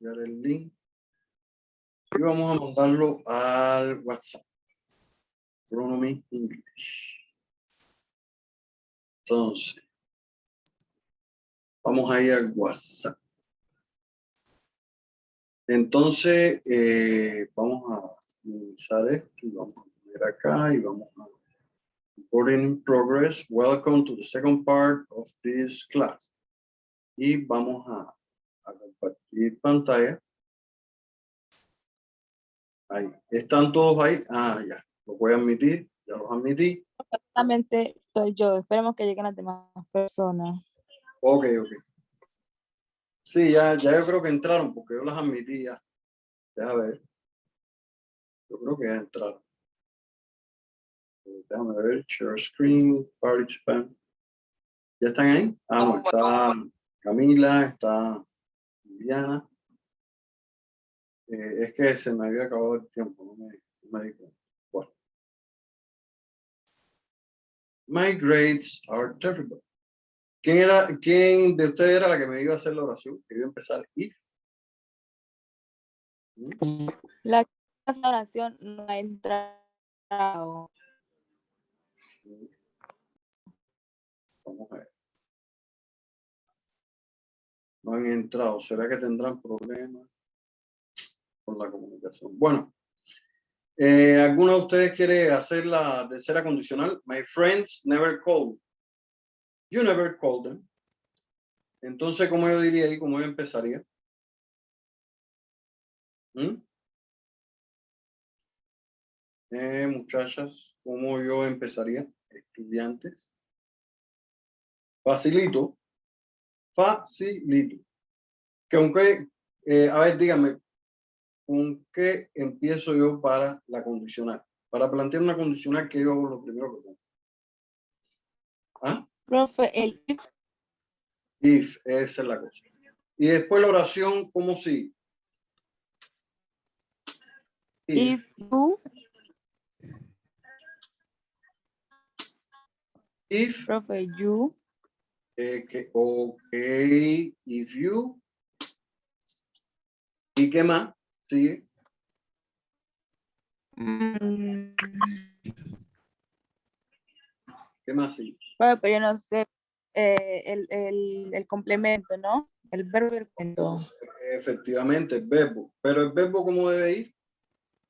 copiar el link y vamos a mandarlo al WhatsApp. Agronomy English. Entonces, vamos a ir al WhatsApp. Entonces, vamos a usar esto y vamos a poner acá y vamos a recording in progress. Welcome to the second part of this class. Y vamos a compartir pantalla. Ahí. ¿Están todos ahí? Ah, ya. Los voy a admitir. Ya los admití. Exactamente, soy yo. Esperemos que lleguen las demás personas. Ok. Sí, ya yo creo que entraron porque yo las admití ya. Déjame ver. Yo creo que ya entraron. Déjame ver. Share screen, participant. ¿Ya están ahí? Ah, no, está Camila, está Viviana. Es que se me había acabado el tiempo, no me di cuenta. Bueno. My grades are terrible. ¿Quién de ustedes era la que me iba a hacer la oración? Que iba a empezar if. La oración no ha entrado. Vamos a ver. No han entrado. ¿Será que tendrán problemas con la comunicación? Bueno. ¿Alguno de ustedes quiere hacer la tercera condicional? My friends never called. You never called them. Entonces, ¿cómo yo diría ahí? ¿Cómo yo empezaría? Muchachas, ¿cómo yo empezaría? Estudiantes. Facilito. Que aunque, a ver, díganme, ¿con qué empiezo yo para la condicional? Para plantear una condicional, que yo hago lo primero que pongo. ¿Ah? Profe, el If, esa es la cosa. Y después la oración, ¿cómo sigue? if you. If. Profe, you. Ok, if you. ¿Y qué más? Sigue. ¿Qué más sigue? Bueno, pues yo no sé. El complemento, ¿no? El verbo y el complemento. Efectivamente, el verbo. Pero el verbo, ¿cómo debe ir?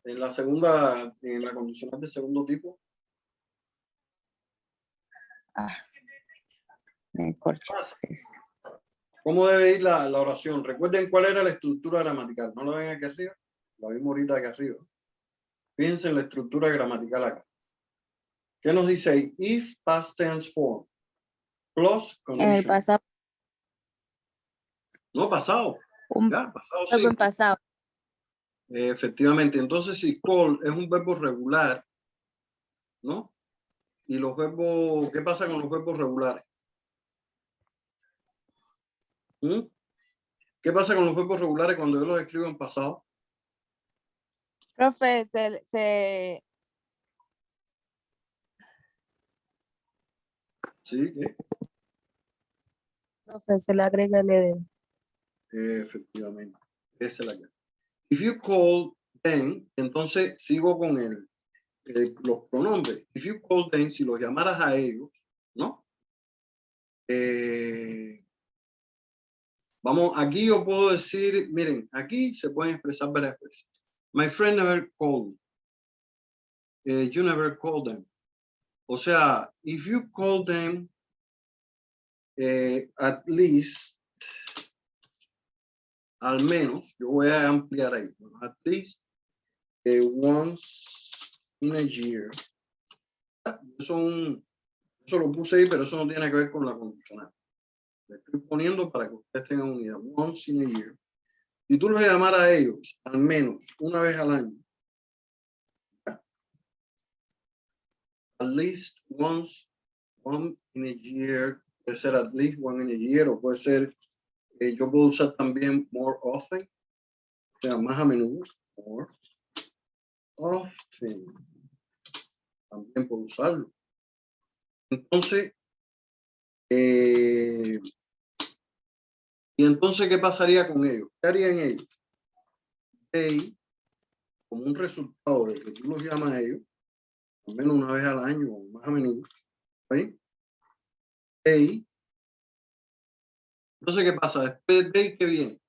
En la segunda, en la condicional de segundo tipo. Me corcho. ¿Cómo debe ir la oración? Recuerden cuál era la estructura gramatical. ¿No lo ven aquí arriba? La vimos ahorita aquí arriba. Fíjense en la estructura gramatical acá. ¿Qué nos dice ahí? If past tense form plus condition. En el pasado. No, pasado. Ya, pasado sí. En pasado. Efectivamente. Entonces, si call es un verbo regular, ¿no? Y los verbos, ¿qué pasa con los verbos regulares? ¿Qué pasa con los verbos regulares cuando yo los escribo en pasado? Profe, Sí, ¿qué? Profe, se le agrega el ed. Efectivamente. Esa es la que. If you call them, entonces sigo con los pronombres. If you call them, si los llamaras a ellos, ¿no? Vamos, aquí yo puedo decir, miren, aquí se pueden expresar varias veces. My friend never called. You never called them. O sea, if you call them, at least, al menos, yo voy a ampliar ahí, at least once in a year. Eso lo puse ahí, pero eso no tiene que ver con la condicional. Le estoy poniendo para que ustedes tengan una idea. Once in a year. Si tú los llamaras a ellos, al menos una vez al año, at least once, one in a year, puede ser at least one in a year, o puede ser, yo puedo usar también more often, o sea, más a menudo, more often, también puedo usarlo. Entonces, y entonces, ¿qué pasaría con ellos? ¿Qué harían ellos? they, como un resultado de que tú los llamas a ellos, al menos una vez al año o más a menudo, ¿sí? They. Entonces, ¿qué pasa? Después de they, ¿qué viene?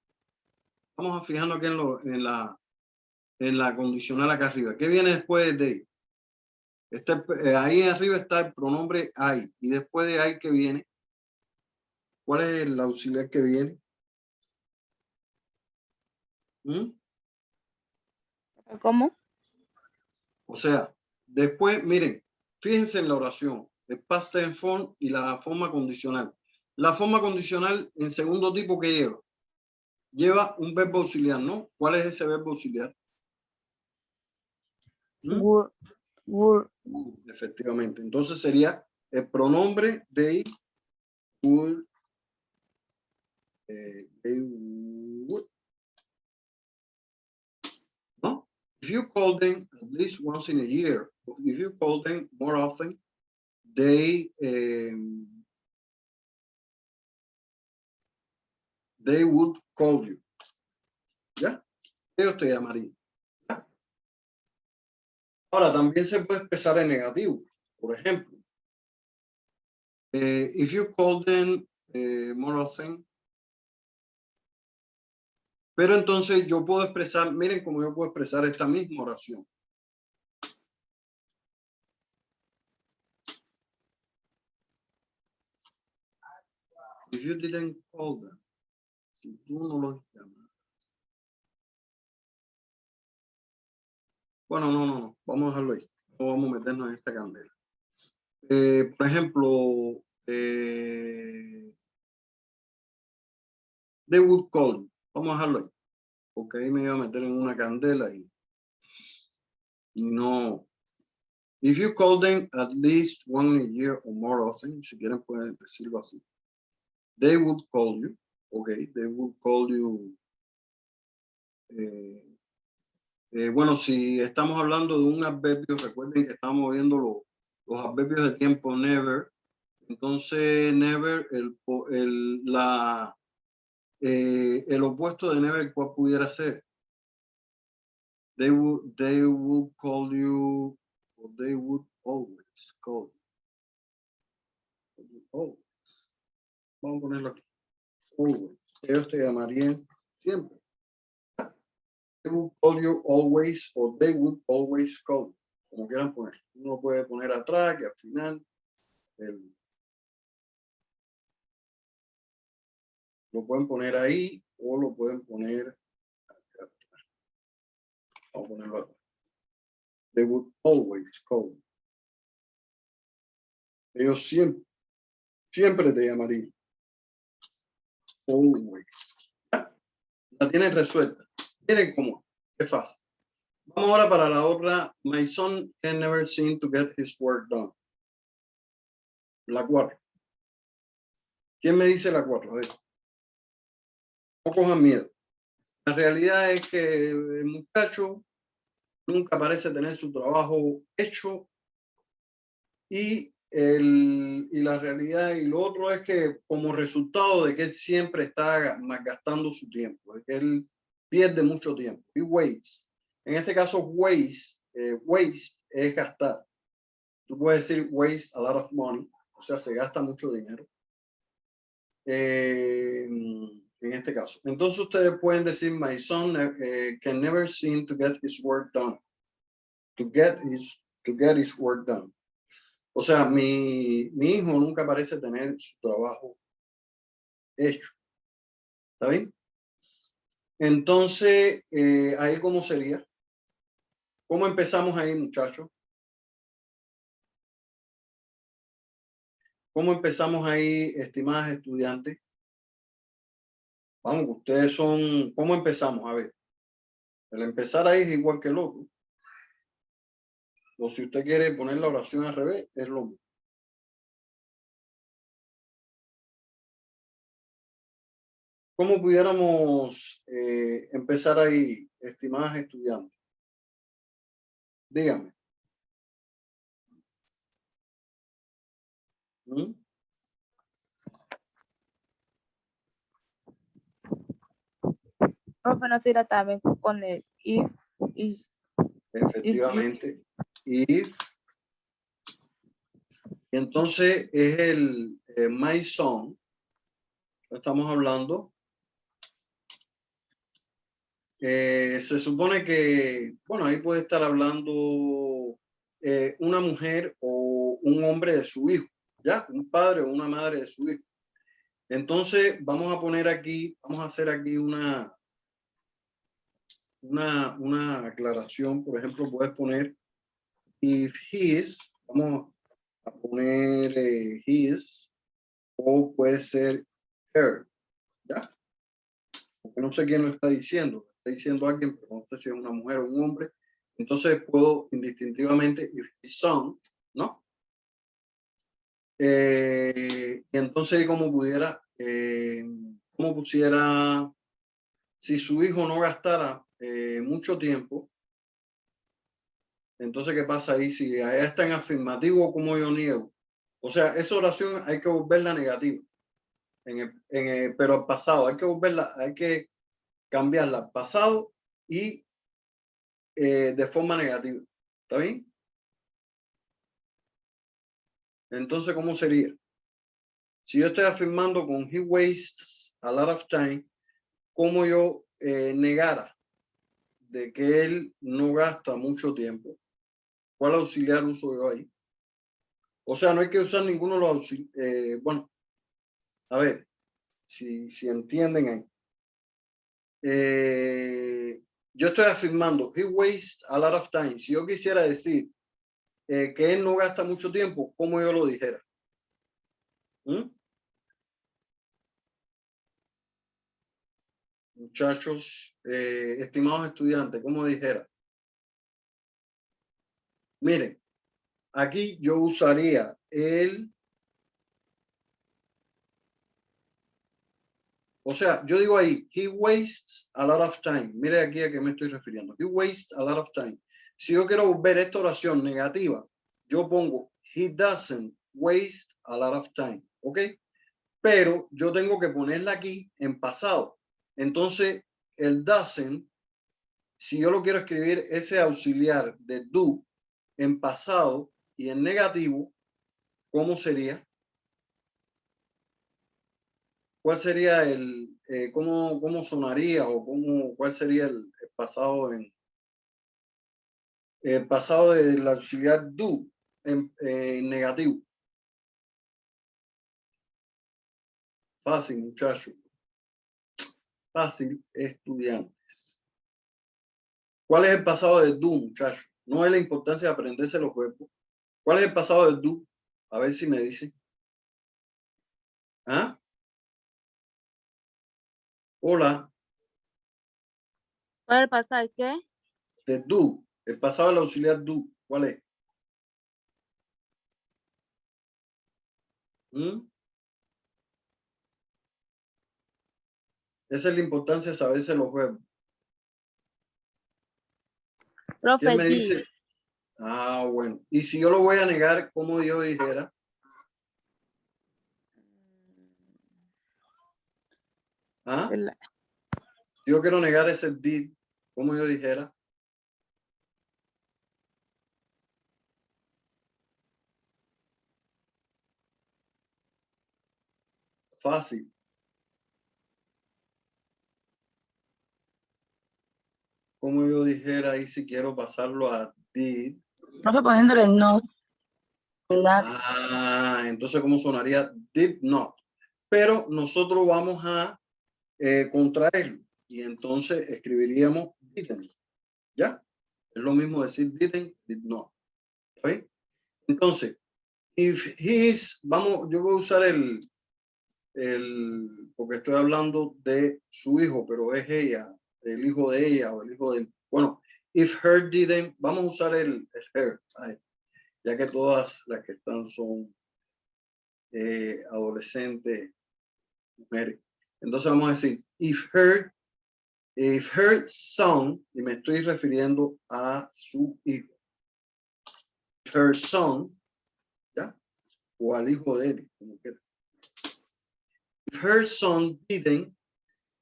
Vamos a fijarnos aquí en la condicional acá arriba. ¿Qué viene después de they? Ahí arriba está el pronombre I. Y después de I, ¿qué viene? ¿Cuál es el auxiliar que viene? ¿Cómo? O sea, después, miren, fíjense en la oración, el past tense form y la forma condicional. La forma condicional en segundo tipo, ¿qué lleva? Lleva un verbo auxiliar, ¿no? ¿Cuál es ese verbo auxiliar? Would. Efectivamente. Entonces sería el pronombre they would. They would. ¿No? If you call them at least once in a year, if you call them more often, they would call you. ¿Ya? Ellos te llamarían. ¿Ya? Ahora, también se puede expresar en negativo. Por ejemplo, if you call them more often, pero entonces yo puedo expresar, miren cómo yo puedo expresar esta misma oración. If you didn't call them, si tú no los llamas. Bueno, no, vamos a dejarlo ahí. No vamos a meternos en esta candela. Por ejemplo, they would call you. Vamos a dejarlo ahí. Porque ahí me iba a meter en una candela y no. If you call them at least one a year or more often, si quieren pueden decirlo así. They would call you. Okay, they would call you. Bueno, si estamos hablando de un adverbio, recuerden que estamos viendo los adverbios de tiempo never. Entonces, never, el opuesto de never, ¿cuál pudiera ser? They would call you, or they would always call you. Always. Vamos a ponerlo aquí. Always. Ellos te llamarían siempre. They would call you always, or they would always call you. Como quieran poner. Uno puede poner atrás, que al final lo pueden poner ahí o lo pueden poner acá. Vamos a ponerlo acá. They would always call you. Ellos siempre te llamarían. Always. La tienen resuelta. Miren cómo es fácil. Vamos ahora para la otra. My son can never seem to get his work done. La 4. ¿Quién me dice la 4? A ver. No cojan miedo. La realidad es que el muchacho nunca parece tener su trabajo hecho y la realidad y lo otro es que como resultado de que él siempre está malgastando su tiempo, de que él pierde mucho tiempo. Y waste. En este caso, waste es gastar. Tú puedes decir waste a lot of money, o sea, se gasta mucho dinero. En este caso. Entonces ustedes pueden decir, my son can never seem to get his work done. To get his work done. O sea, mi hijo nunca parece tener su trabajo hecho. ¿Está bien? Entonces, ahí cómo sería. ¿Cómo empezamos ahí, muchachos? ¿Cómo empezamos ahí, estimadas estudiantes? Vamos, ustedes son, ¿cómo empezamos? A ver, el empezar ahí es igual que el otro. O si usted quiere poner la oración al revés, es lo mismo. ¿Cómo pudiéramos empezar ahí, estimadas estudiantes? Díganme. ¿Mm? Profe, no será también con el if, is, Efectivamente. If. Y entonces es el my son. Estamos hablando. Se supone que, bueno, ahí puede estar hablando una mujer o un hombre de su hijo, ¿ya? Un padre o una madre de su hijo. Entonces, vamos a poner aquí, vamos a hacer aquí una aclaración. Por ejemplo, puedes poner if his, vamos a poner his, o puede ser her, ¿ya? Porque no sé quién lo está diciendo. Está diciendo alguien, pero no sé si es una mujer o un hombre. Entonces puedo indistintivamente if his son, ¿no? Y entonces como pudiera, como pusiera, si su hijo no gastara mucho tiempo, entonces ¿qué pasa ahí? Si allá está en afirmativo, como yo niego. O sea, esa oración hay que volverla negativa. Pero al pasado, hay que volverla, hay que cambiarla al pasado y de forma negativa. ¿Está bien? Entonces, ¿cómo sería? Si yo estoy afirmando con he wastes a lot of time, ¿cómo yo negara de que él no gasta mucho tiempo? ¿Cuál auxiliar uso yo ahí? O sea, no hay que usar ninguno de los auxiliares. Bueno, a ver, si entienden ahí. Yo estoy afirmando, he wastes a lot of time. Si yo quisiera decir que él no gasta mucho tiempo, ¿cómo yo lo dijera? ¿Mm? Muchachos, estimados estudiantes, ¿cómo dijera? Miren, aquí yo usaría el, o sea, yo digo ahí, he wastes a lot of time. Mire aquí a qué me estoy refiriendo. He wastes a lot of time. Si yo quiero ver esta oración negativa, yo pongo, he doesn't waste a lot of time. ¿Ok? Pero yo tengo que ponerla aquí en pasado. Entonces, el doesn't, si yo lo quiero escribir ese auxiliar de do en pasado y en negativo, ¿cómo sería? ¿Cuál sería el, cómo sonaría o cuál sería el pasado el pasado del auxiliar do en negativo? Fácil, muchachos. Fácil, estudiantes. ¿Cuál es el pasado del do, muchachos? No es la importancia de aprenderse los verbos. ¿Cuál es el pasado del do? A ver si me dicen. ¿Ah? Hola. ¿Puede pasar qué? De do. El pasado del auxiliar do. ¿Cuál es? ¿Mm? Esa es la importancia de saberse los verbos. ¿Quién Profe, me dice? Ah, bueno. Y si yo lo voy a negar, como yo dijera. ¿Ah? Si yo quiero negar ese did, como yo dijera. Fácil. Como yo dijera, y si quiero pasarlo a did. Profe, poniéndole no. Ah, entonces, ¿cómo sonaría? Did not. Pero nosotros vamos a contraerlo. Y entonces escribiríamos didn't. ¿Ya? Es lo mismo decir didn't, did not. ¿Okay? Entonces, if he's, vamos, yo voy a usar porque estoy hablando de su hijo, pero es ella, el hijo de ella o el hijo del, bueno, if her didn't, vamos a usar el her, ay, ya que todas las que están son adolescentes, mujeres. Entonces vamos a decir, if her son, y me estoy refiriendo a su hijo, her son, ¿ya? O al hijo de él, como quiera. If her son didn't,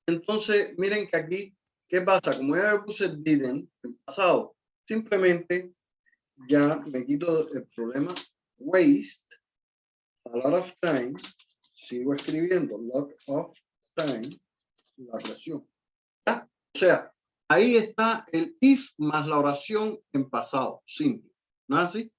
entonces miren que aquí ¿Qué pasa? Como ya yo puse didn't en pasado, simplemente ya me quito el problema. Waste a lot of time. Sigo escribiendo lot of time. La oración. ¿Ya? O sea, ahí está el if más la oración en pasado. Simple. ¿No es así?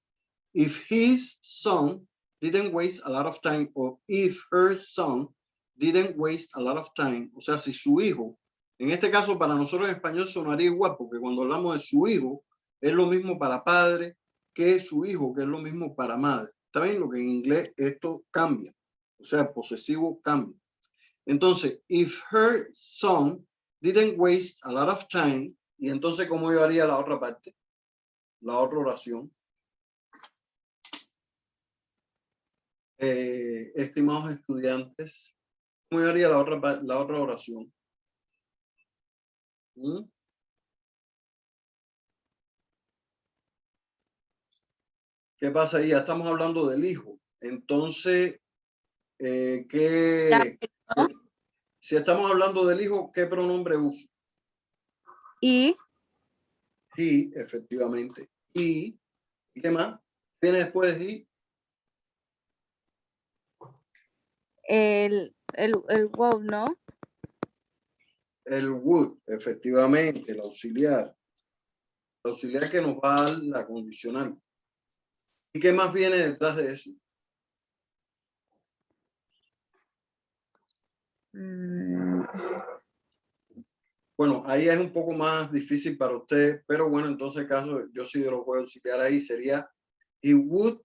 If his son didn't waste a lot of time, o if her son didn't waste a lot of time, o sea, si su hijo, en este caso para nosotros en español sonaría igual, porque cuando hablamos de su hijo, es lo mismo para padre que su hijo, que es lo mismo para madre. ¿Está bien? Lo que en inglés esto cambia, o sea, posesivo cambia. Entonces, if her son didn't waste a lot of time, y entonces, ¿cómo yo haría la otra parte? La otra oración. Estimados estudiantes, ¿cómo yo haría la otra oración? ¿Mm? ¿Qué pasa ahí? Ya estamos hablando del hijo. Entonces, ¿no? si estamos hablando del hijo, ¿qué pronombre uso? Y He, efectivamente. ¿Y qué más? ¿Viene después de he? el wow, ¿no? El would, efectivamente, el auxiliar. El auxiliar que nos va a dar la condicional. ¿Y qué más viene detrás de eso? Bueno, ahí es un poco más difícil para usted, pero bueno, entonces caso yo sí lo puedo auxiliar ahí, sería he would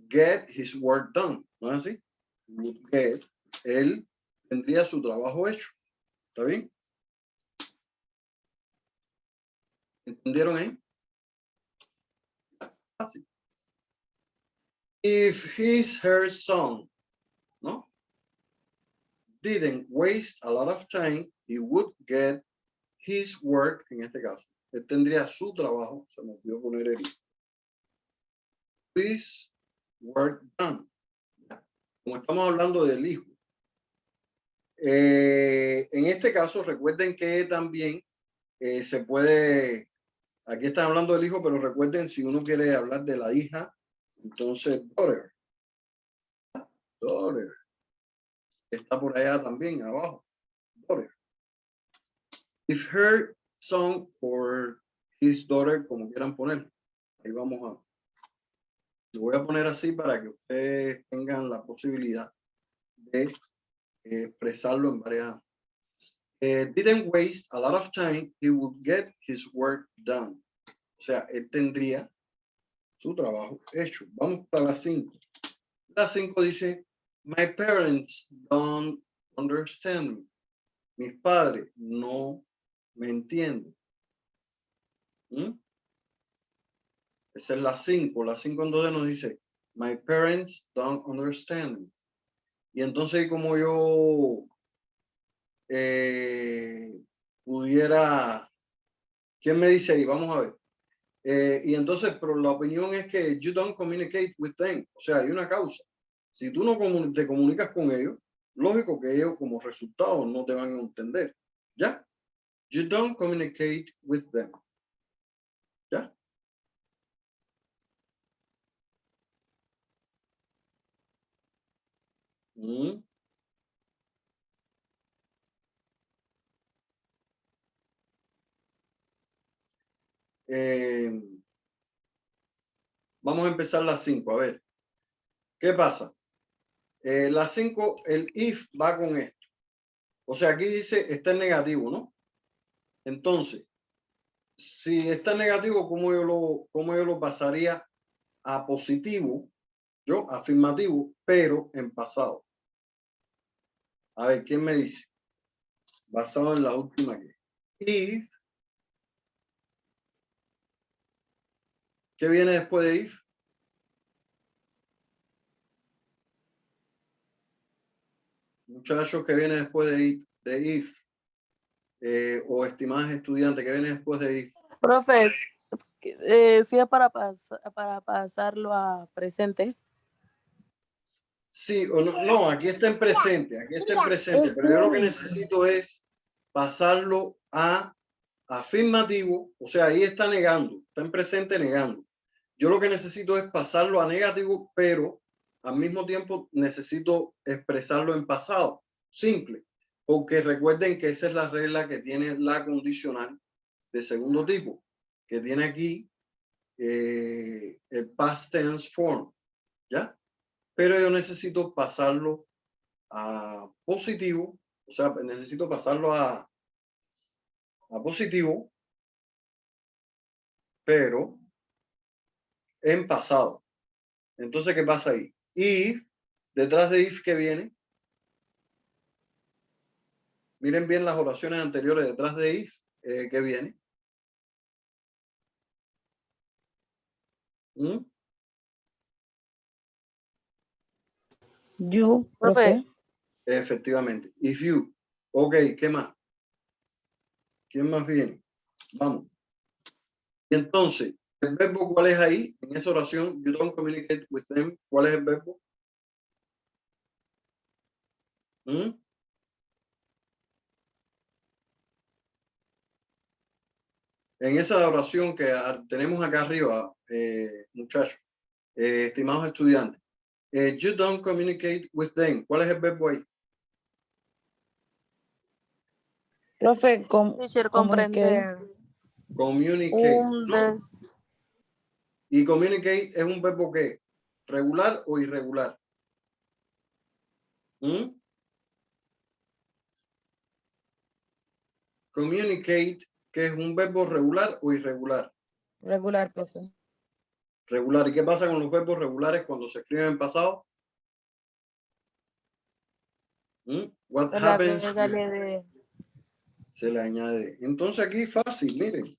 get his work done, ¿no es así? Would get, él tendría su trabajo hecho, ¿está bien? ¿Entendieron ahí? Así. If his, her son, ¿no? Didn't waste a lot of time, he would get his work, en este caso. Él tendría su trabajo, se me olvidó poner el his work done. Como estamos hablando del hijo. En este caso, recuerden que también se puede, aquí están hablando del hijo, pero recuerden si uno quiere hablar de la hija, entonces daughter. Daughter. Está por allá también, abajo. Daughter. If her son or his daughter, como quieran poner. Ahí vamos a, lo voy a poner así para que ustedes tengan la posibilidad de expresarlo en varias. Didn't waste a lot of time, he would get his work done. O sea, él tendría su trabajo hecho. Vamos para la 5. La 5 dice, my parents don't understand me. Mis padres no me entienden. ¿Mm? Esa es la 5. La 5 entonces nos dice, my parents don't understand me. Y entonces como yo pudiera, ¿quién me dice ahí? Vamos a ver. Y entonces, pero la opinión es que you don't communicate with them. O sea, hay una causa. Si tú no te comunicas con ellos, lógico que ellos como resultado no te van a entender. ¿Ya? You don't communicate with them. ¿Ya? Vamos a empezar las 5. A ver. ¿Qué pasa? Las 5, el if va con esto. O sea, aquí dice está en negativo, ¿no? Entonces, si está en negativo, ¿cómo yo lo pasaría a positivo? Yo, afirmativo, pero en pasado. A ver, ¿quién me dice? Basado en la última que. If. ¿Qué viene después de if? Muchachos, ¿qué viene después de if? O estimadas estudiantes, ¿qué viene después de if? Profe, si es para pasarlo a presente. Sí, o no, no, aquí está en presente, pero yo lo que necesito es pasarlo a afirmativo, o sea, ahí está negando, está en presente negando. Yo lo que necesito es pasarlo a negativo, pero al mismo tiempo necesito expresarlo en pasado, simple, porque recuerden que esa es la regla que tiene la condicional de segundo tipo, que tiene aquí el past tense form, ¿ya? Pero yo necesito pasarlo a positivo, o sea, necesito pasarlo a positivo, pero en pasado. Entonces, ¿qué pasa ahí? If, detrás de if, ¿qué viene? Miren bien las oraciones anteriores, detrás de if, ¿qué viene? ¿Mm? You, Profe, profe. Efectivamente. If you. Ok, ¿qué más? ¿Quién más viene? Vamos. Y entonces, ¿el verbo cuál es ahí? En esa oración, you don't communicate with them. ¿Cuál es el verbo? ¿Mm? En esa oración que tenemos acá arriba, muchachos, estimados estudiantes, you don't communicate with them. ¿Cuál es el verbo ahí? Profe, teacher, communique. comprender. Communicate, ¿no? Des... Y communicate es un verbo que regular o irregular. ¿Mm? Communicate, que es un verbo regular o irregular. Regular, profe. Regular. ¿Y qué pasa con los verbos regulares cuando se escriben en pasado? ¿Mm? What happens? Se le añade. Entonces aquí fácil, miren.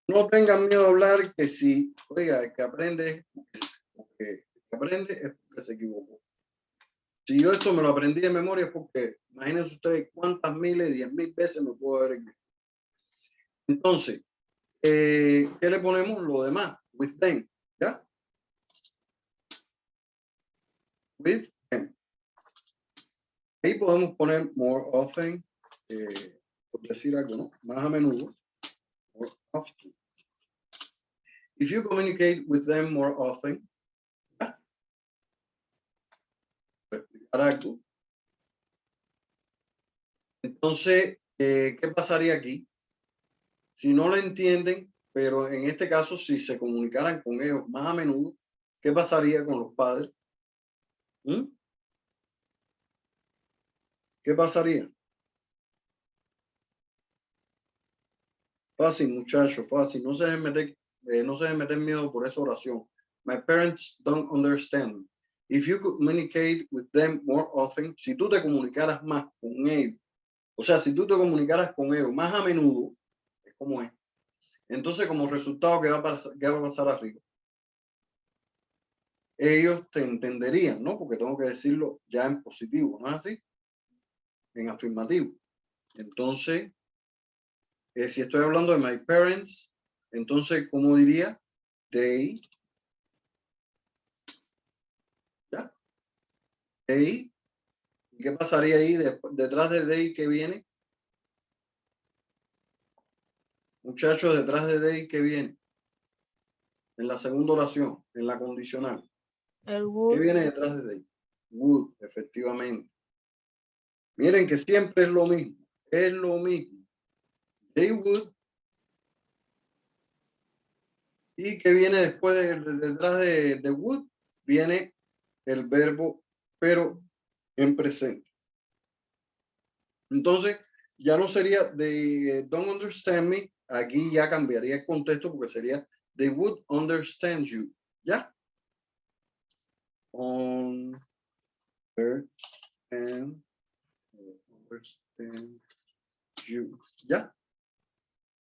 No tengan miedo a hablar que si, oiga, el que aprende es porque se equivocó. Si yo esto me lo aprendí de memoria es porque, imagínense ustedes cuántas miles, 10.000 veces me puedo haber equivocado. Entonces, ¿qué le ponemos? Lo demás, with them, ¿ya? With them. Ahí podemos poner more often, por decir algo, ¿no? Más a menudo, more often. If you communicate with them more often, ¿ya? Explicar algo. Entonces, ¿qué pasaría aquí? Si no lo entienden, pero en este caso, si se comunicaran con ellos más a menudo, ¿qué pasaría con los padres? ¿Mm? ¿Qué pasaría? Fácil, muchachos, fácil. No se dejen meter miedo por esa oración. My parents don't understand. If you communicate with them more often, si tú te comunicaras más con ellos, o sea, si tú te comunicaras con ellos más a menudo, es como es. Entonces, como resultado, ¿qué va a pasar arriba? Ellos te entenderían, ¿no? Porque tengo que decirlo ya en positivo, ¿no es así? En afirmativo. Entonces, si estoy hablando de my parents, entonces, ¿cómo diría? They, ¿ya? They. ¿Y qué pasaría ahí detrás de they que viene? Muchachos, detrás de they que viene. En la segunda oración, en la condicional. El ¿Qué would. viene detrás de they? Would, efectivamente. Miren que siempre es lo mismo. Es lo mismo. They would. ¿Y qué viene después detrás de would? Viene el verbo, pero en presente. Entonces, ya no sería de don't understand me. Aquí ya cambiaría el contexto porque sería they would understand you. ¿Ya? Understand you. ¿Ya?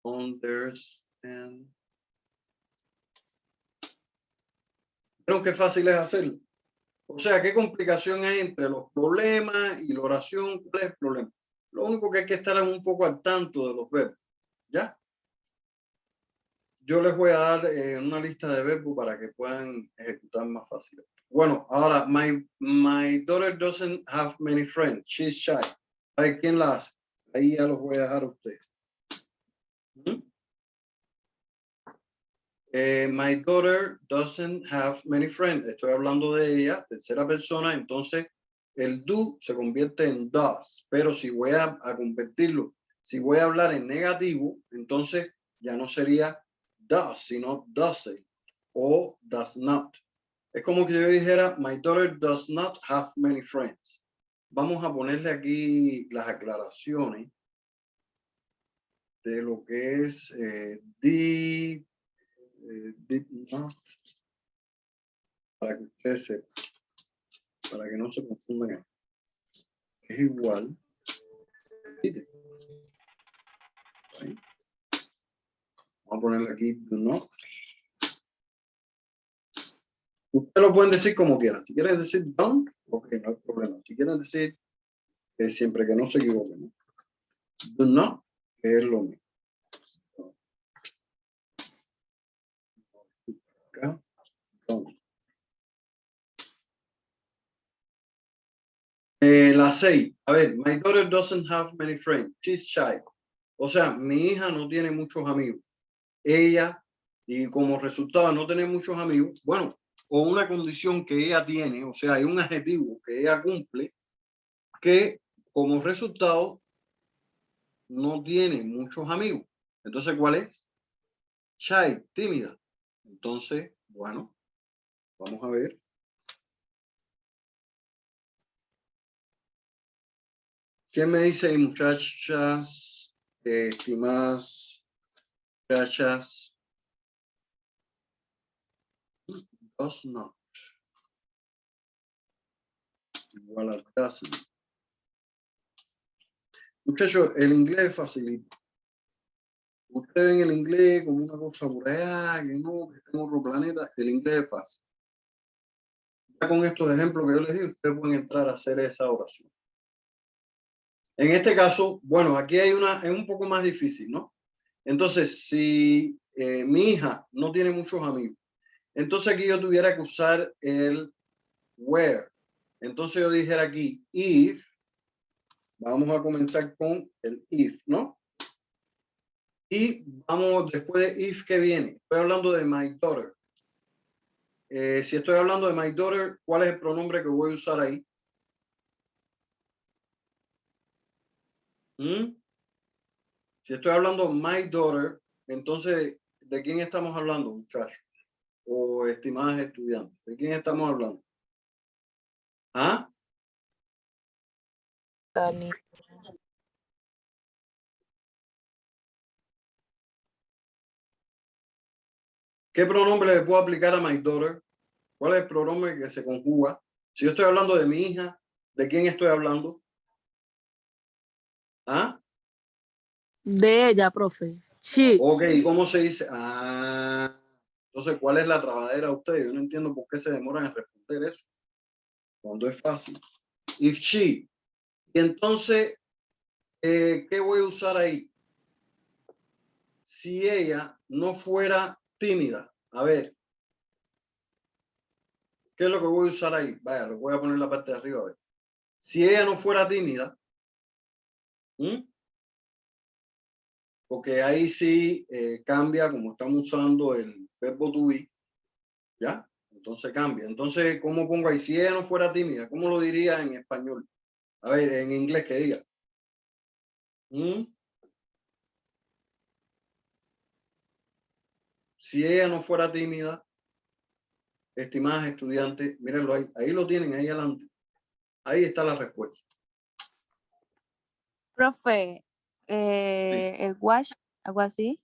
Understand. Pero qué fácil es hacerlo. O sea, ¿qué complicación hay entre los problemas y la oración? ¿Cuál es el problema? Lo único que hay que estar un poco al tanto de los verbos. ¿Ya? Yo les voy a dar una lista de verbos para que puedan ejecutar más fácil. Bueno, ahora, my daughter doesn't have many friends. She's shy. ¿Quién la hace? Ahí ya los voy a dejar a ustedes. My daughter doesn't have many friends. Estoy hablando de ella, tercera persona, entonces el do se convierte en does. Pero si voy a convertirlo, si voy a hablar en negativo, entonces ya no sería does, sino doesn't o does not. Es como que yo dijera, my daughter does not have many friends. Vamos a ponerle aquí las aclaraciones de lo que es did not, para que ustedes sepan, para que no se confundan. Es igual. Vamos a ponerle aquí do not. Ustedes lo pueden decir como quieran. Si quieren decir don't, ok, no hay problema. Si quieren decir siempre que no se equivoquen, ¿no? Do not, que es lo mismo. Acá, don't. La 6. A ver, my daughter doesn't have many friends. She's shy. O sea, mi hija no tiene muchos amigos. Ella, y como resultado de no tener muchos amigos, bueno, o una condición que ella tiene, o sea, hay un adjetivo que ella cumple, que como resultado no tiene muchos amigos. Entonces, ¿cuál es? Shy, tímida. Entonces, bueno, vamos a ver. ¿Qué me dice, muchachas, estimadas muchachas? Does not. Igual a doesn't. Muchachos, el inglés es facilito. Ustedes ven el inglés como una cosa por allá, que no, que está en otro planeta. El inglés es fácil. Ya con estos ejemplos que yo les di, ustedes pueden entrar a hacer esa oración. En este caso, bueno, aquí hay es un poco más difícil, ¿no? Entonces, si mi hija no tiene muchos amigos, entonces aquí yo tuviera que usar el where. Entonces yo dijera aquí, if, vamos a comenzar con el if, ¿no? Y vamos después de if que viene. Estoy hablando de my daughter. Si estoy hablando de my daughter, ¿cuál es el pronombre que voy a usar ahí? Si estoy hablando my daughter, entonces, ¿de quién estamos hablando, muchachos? O estimadas estudiantes, ¿de quién estamos hablando? ¿Ah? Dani. ¿Qué pronombre le puedo aplicar a my daughter? ¿Cuál es el pronombre que se conjuga? Si yo estoy hablando de mi hija, ¿de quién estoy hablando? ¿Ah? De ella, profe. She. Ok, ¿cómo se dice? Ah, entonces, ¿cuál es la trabadera de ustedes? Yo no entiendo por qué se demoran en responder eso, cuando es fácil. If she. Y entonces, ¿qué voy a usar ahí? Si ella no fuera tímida. A ver. ¿Qué es lo que voy a usar ahí? Vaya, lo voy a poner en la parte de arriba. A ver. Si ella no fuera tímida, porque ahí sí cambia, como estamos usando el verbo to be, ¿ya? Entonces cambia. Entonces, ¿cómo pongo ahí? Si ella no fuera tímida, ¿cómo lo diría en español? A ver, en inglés, que diga. Si ella no fuera tímida, estimadas estudiantes, mírenlo ahí. Ahí lo tienen, ahí adelante. Ahí está la respuesta. Profe, el wash, algo así.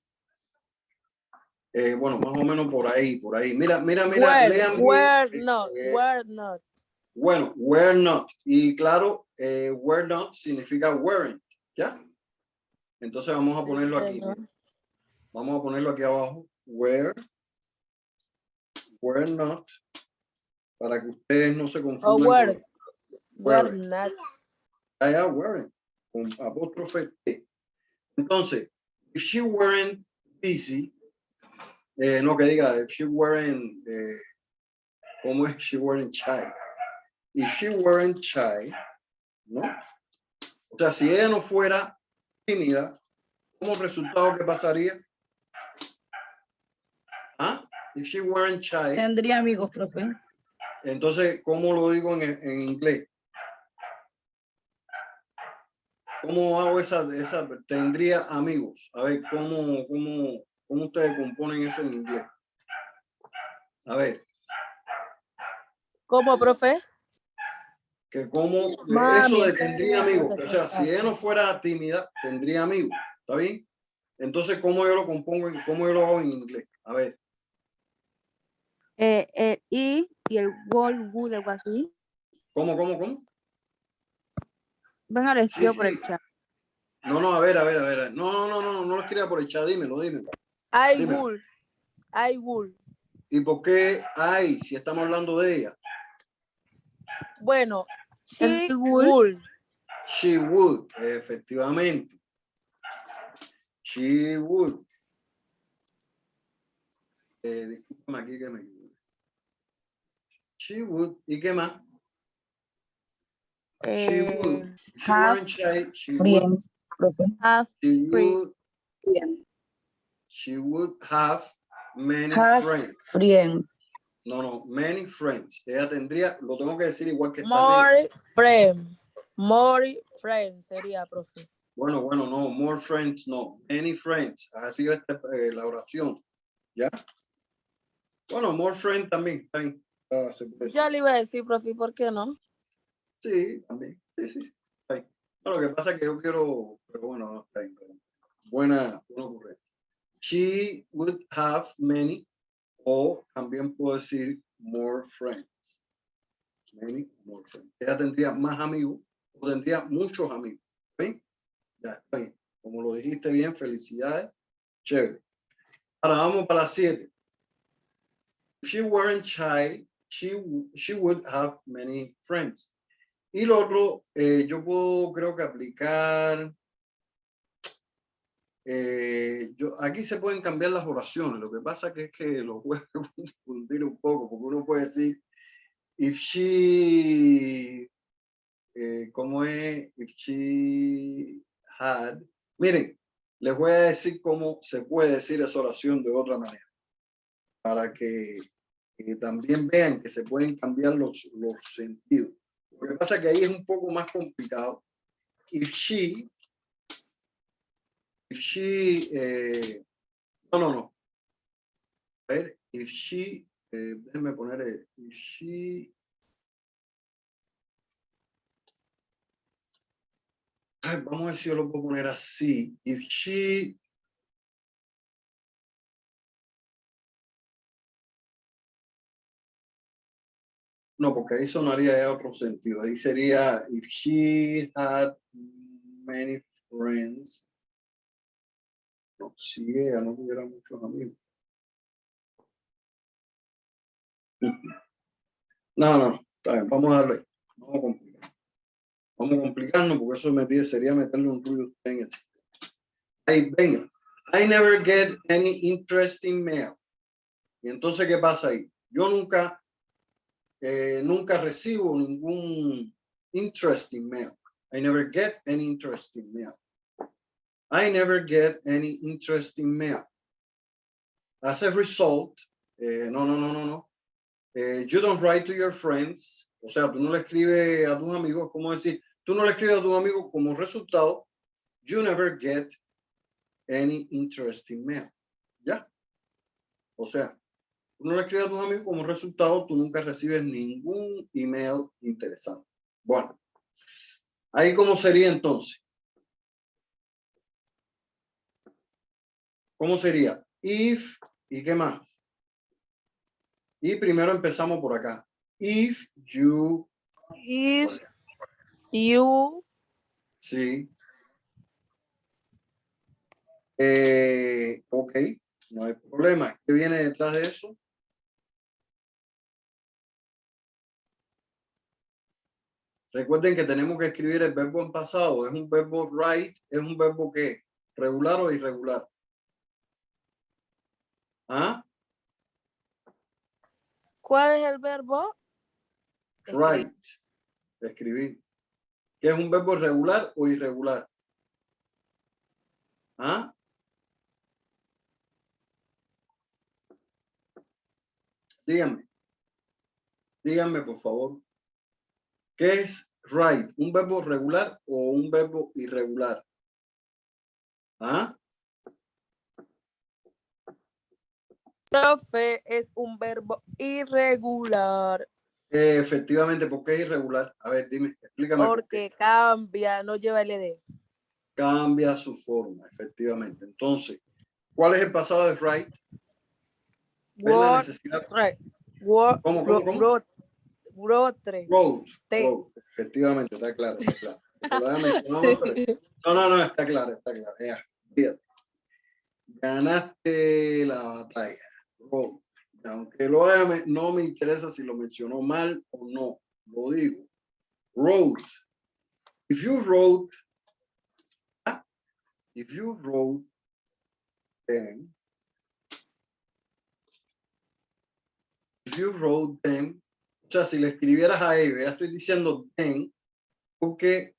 Bueno, más o menos por ahí, por ahí. Mira, lean bien. Were not, were not. Bueno, were not. Y claro, were not significa weren't, ¿ya? Entonces vamos a ponerlo aquí. Vamos a ponerlo aquí abajo. Were not. Para que ustedes no se confundan. Were not. Allá, weren't. Con apóstrofe T. Entonces, if she weren't busy, no que diga, if she weren't, ¿cómo es? She weren't shy. If she weren't shy, ¿no? O sea, si ella no fuera tímida, ¿cómo resultado qué pasaría? ¿Ah? If she weren't shy. Tendría amigos, profe. Entonces, ¿cómo lo digo en inglés? ¿Cómo hago esa? Tendría amigos. A ver, ¿cómo ustedes componen eso en inglés? A ver. ¿Cómo, profe? Que como Mami, eso de es que tendría no amigos. te O sea, si ella no fuera tímida, tendría amigos. ¿Está bien? Entonces, ¿cómo yo lo compongo? ¿Cómo yo lo hago en inglés? A ver. Y el would, algo así. ¿Cómo? Venga, lo Sí, escribo por el sí. chat. No, a ver. No lo escriba por el chat. Dímelo. I Dímelo. would. ¿Y por qué hay si estamos hablando de ella? Bueno, she El would. would. She would, efectivamente. She would. Discúlpame aquí que me equivoqué. She would. ¿Y qué más? She would. She weren't shy. She would. Have She free. would. She would have many friends. Friends. No, many friends. Ella tendría, lo tengo que decir igual que está More friends. More friends sería, profe. Bueno, no, more friends, no. Many friends. Arriba está la oración. ¿Ya? Bueno, more friends también. Está bien. Se puede decir. Ya le iba a decir, profe, ¿por qué no? Sí, también. Sí. Está bien. Bueno, lo que pasa es que yo quiero, pero bueno, no está bien. Buena ocurrencia. She would have many, o también puedo decir more friends. Many more friends. Ella tendría más amigos, o tendría muchos amigos. ¿Sí? Ya está bien. Como lo dijiste bien, felicidades. Chévere. Ahora vamos para las 7. If she weren't shy, she would have many friends. Y lo otro, yo puedo, creo que aplicar. Aquí se pueden cambiar las oraciones. Lo que pasa que es que lo puedo confundir un poco, porque uno puede decir, if she, ¿cómo es? If she had. Miren, les voy a decir cómo se puede decir esa oración de otra manera, para que también vean que se pueden cambiar los sentidos. Lo que pasa es que ahí es un poco más complicado. If she, no. A ver, if she, déjenme poner, if she, vamos a ver si yo lo puedo poner así. If she, no, porque ahí sonaría de otro sentido. Ahí sería, if she had many friends. No, si ella no tuviera muchos amigos. No, está bien, vamos a darle. Vamos a complicarnos porque eso sería meterle un ruido en el sistema. Ahí, venga. I never get any interesting mail. Y entonces, ¿qué pasa ahí? Yo nunca recibo ningún interesting mail. I never get any interesting mail. I never get any interesting mail. As a result, no. You don't write to your friends. O sea, tú no le escribes a tus amigos, ¿cómo decir? Tú no le escribes a tus amigos como resultado. You never get any interesting mail. ¿Ya? O sea, tú no le escribes a tus amigos como resultado, tú nunca recibes ningún email interesante. Bueno, ahí cómo sería entonces. ¿Cómo sería? If, ¿y qué más? Y primero empezamos por acá. If you. Sí. Ok, no hay problema. ¿Qué viene detrás de eso? Recuerden que tenemos que escribir el verbo en pasado. Es un verbo write, es un verbo que regular o irregular. ¿Ah? ¿Cuál es el verbo? Write, escribir. ¿Qué es un verbo regular o irregular? ¿Ah? Díganme. Díganme, por favor. ¿Qué es write? ¿Un verbo regular o un verbo irregular? ¿Ah? Profe, es un verbo irregular. Efectivamente, ¿por qué es irregular? A ver, dime, explícame por qué. Porque cambia, no lleva el ed. Cambia su forma, efectivamente. Entonces, ¿cuál es el pasado de write? ¿Ves la Word, necesidad? word, ¿Cómo? wrote, Wrote, T. wrote. Efectivamente, está claro, está claro. Te lo había mencionado, pero... Sí. No, está claro, está claro. Ya, fíjate. Ganaste la batalla. Wrote. Aunque no me interesa si lo mencionó mal o no, lo digo. Wrote. If you wrote, them, if you wrote them, o sea, si le escribieras a ellos, ya estoy diciendo them, porque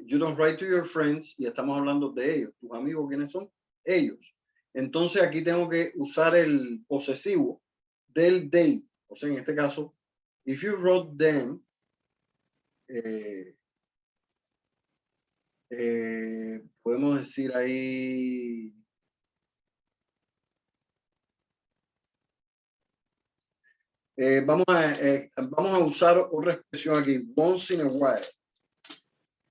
you don't write to your friends y estamos hablando de ellos. ¿Tus amigos quiénes son? Ellos. Entonces aquí tengo que usar el posesivo del they. O sea, en este caso, if you wrote them, podemos decir ahí, vamos a usar otra expresión aquí, once in a while.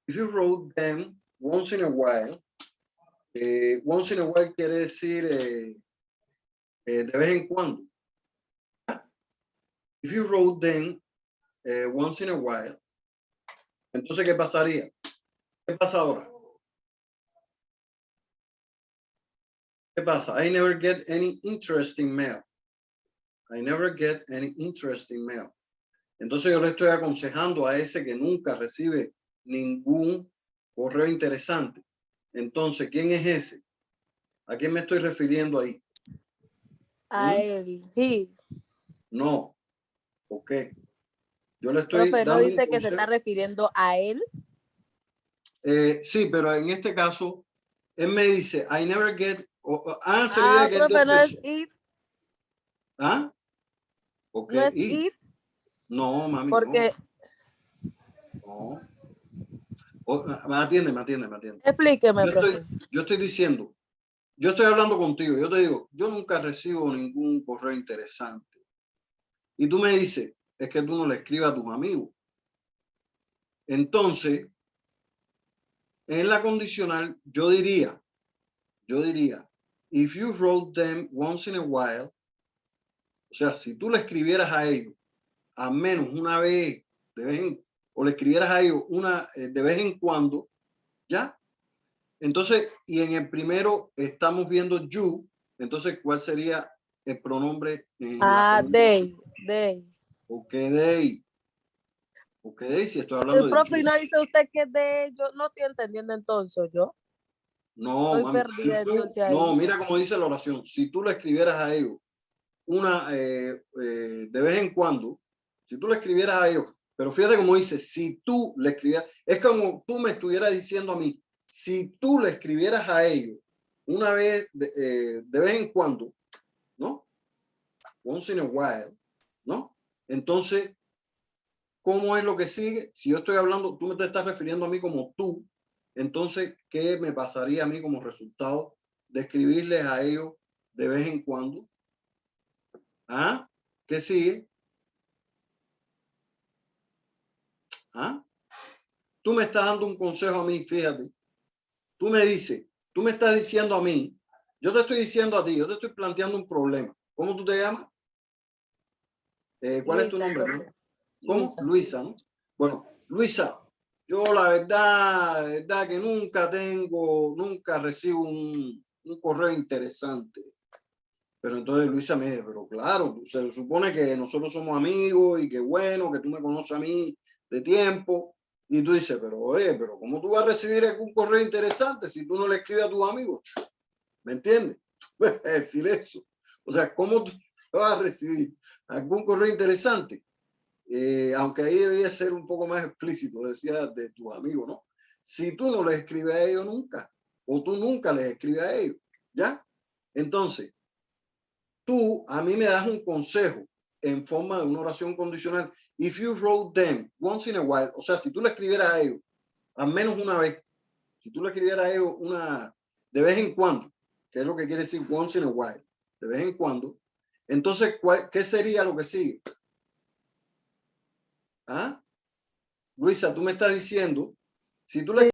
If you wrote them once in a while, once in a while quiere decir de vez en cuando. If you wrote them once in a while, entonces, ¿qué pasaría? ¿Qué pasa ahora? ¿Qué pasa? I never get any interesting mail. I never get any interesting mail. Entonces yo le estoy aconsejando a ese que nunca recibe ningún correo interesante. Entonces, ¿quién es ese? ¿A quién me estoy refiriendo ahí? A él, he. No. ¿Por qué? Yo le estoy Profe, ¿no dando un dice que se consejo. está refiriendo a él? Sí, pero en este caso, él me dice, I never get, Profe, no es it, ¿Ah? ¿Por no qué es it? it, No, mami, porque, no. Me atiende. explíqueme, profe. Yo estoy diciendo, yo estoy hablando contigo, yo te digo, yo nunca recibo ningún correo interesante. Y tú me dices, es que tú no le escribas a tus amigos. Entonces, en la condicional, yo diría, if you wrote them once in a while, o sea, si tú le escribieras a ellos, al menos una vez, o le escribieras a ellos de vez en cuando, ¿ya? Entonces, y en el primero estamos viendo you, entonces, ¿cuál sería el pronombre en la segunda? They. Porque they, si estoy hablando El de profe, you. ¿no dice usted que es de ellos? No estoy entendiendo entonces yo. No, Estoy mami, perdida entonces ahí. mira cómo dice la oración. Si tú le escribieras a ellos de vez en cuando, si tú le escribieras a ellos, pero fíjate cómo dice, si tú le escribieras, es como tú me estuvieras diciendo a mí, si tú le escribieras a ellos una vez, de vez en cuando, ¿no? Once in a while, ¿no? Entonces, ¿cómo es lo que sigue? Si yo estoy hablando, tú me te estás refiriendo a mí como tú, entonces, ¿qué me pasaría a mí como resultado de escribirles a ellos de vez en cuando? ¿Ah? ¿Qué sigue? ¿Ah? Tú me estás dando un consejo a mí, fíjate. Tú me dices, tú me estás diciendo a mí, yo te estoy diciendo a ti, yo te estoy planteando un problema. ¿Cómo tú te llamas? ¿Cuál es tu Luisa, nombre? profe. ¿Cómo? Luisa. Luisa, ¿no? Bueno, Luisa, yo la verdad que nunca recibo un correo interesante. Pero entonces Luisa me dice, pero claro, se supone que nosotros somos amigos y que bueno, que tú me conoces a mí de tiempo. Y tú dices, pero oye, pero ¿cómo tú vas a recibir algún correo interesante si tú no le escribes a tus amigos? ¿Me entiendes? Tú puedes decir eso. O sea, ¿cómo tú vas a recibir algún correo interesante? Aunque ahí debía ser un poco más explícito, decía de tus amigos, ¿no? Si tú no le escribes a ellos nunca. o tú nunca les escribes a ellos, ¿ya? Entonces, tú a mí me das un consejo en forma de una oración condicional. If you wrote them once in a while, o sea, si tú le escribieras a ellos al menos una vez, si tú le escribieras a ellos de vez en cuando, que es lo que quiere decir once in a while, de vez en cuando, entonces, ¿qué sería lo que sigue? ¿Ah? Luisa, tú me estás diciendo, si tú le